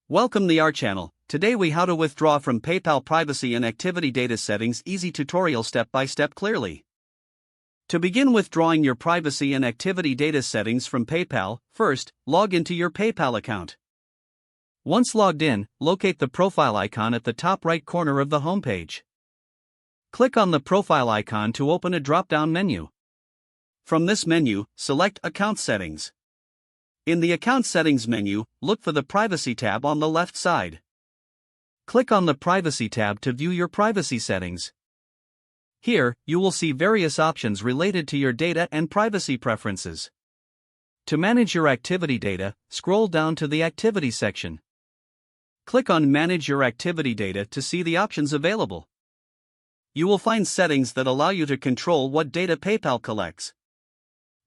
Welcome to our channel. Today we how to withdraw from PayPal privacy and activity data settings easy tutorial step by step clearly. To begin withdrawing your privacy and activity data settings from PayPal, first, log into your PayPal account. Once logged in, locate the profile icon at the top right corner of the homepage. Click on the profile icon to open a drop-down menu. From this menu, select Account Settings. In the Account Settings menu, look for the Privacy tab on the left side. Click on the Privacy tab to view your privacy settings. Here, you will see various options related to your data and privacy preferences. To manage your activity data, scroll down to the Activity section. Click on Manage Your Activity Data to see the options available. You will find settings that allow you to control what data PayPal collects.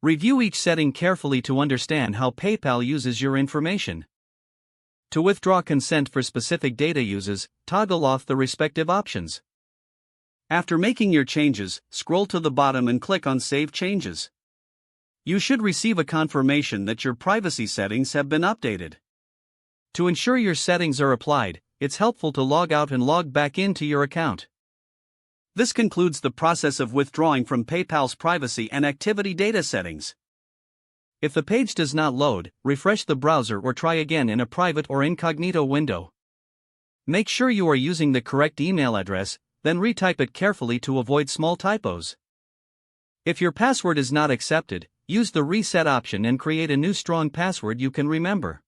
Review each setting carefully to understand how PayPal uses your information. To withdraw consent for specific data uses, toggle off the respective options. After making your changes, scroll to the bottom and click on Save Changes. You should receive a confirmation that your privacy settings have been updated. To ensure your settings are applied, it's helpful to log out and log back into your account. This concludes the process of withdrawing from PayPal's privacy and activity data settings. If the page does not load, refresh the browser or try again in a private or incognito window. Make sure you are using the correct email address, then retype it carefully to avoid small typos. If your password is not accepted, use the reset option and create a new strong password you can remember.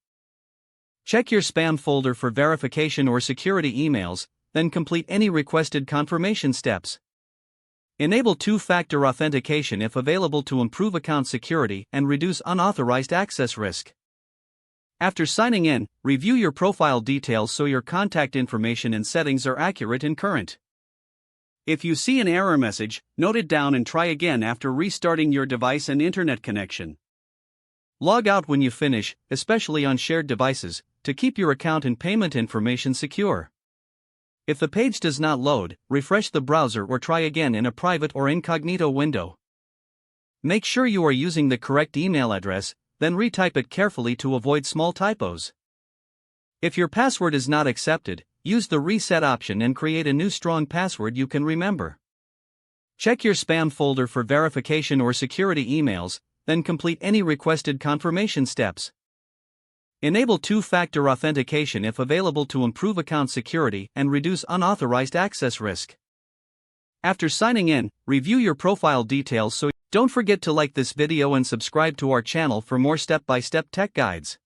Check your spam folder for verification or security emails, then complete any requested confirmation steps. Enable two-factor authentication if available to improve account security and reduce unauthorized access risk. After signing in, review your profile details so your contact information and settings are accurate and current. If you see an error message, note it down and try again after restarting your device and internet connection. Log out when you finish, especially on shared devices, to keep your account and payment information secure. If the page does not load, refresh the browser or try again in a private or incognito window. Make sure you are using the correct email address, then retype it carefully to avoid small typos. If your password is not accepted, use the reset option and create a new strong password you can remember. Check your spam folder for verification or security emails, then complete any requested confirmation steps. Enable two-factor authentication if available to improve account security and reduce unauthorized access risk. After signing in, review your profile details so don't forget to like this video and subscribe to our channel for more step-by-step tech guides.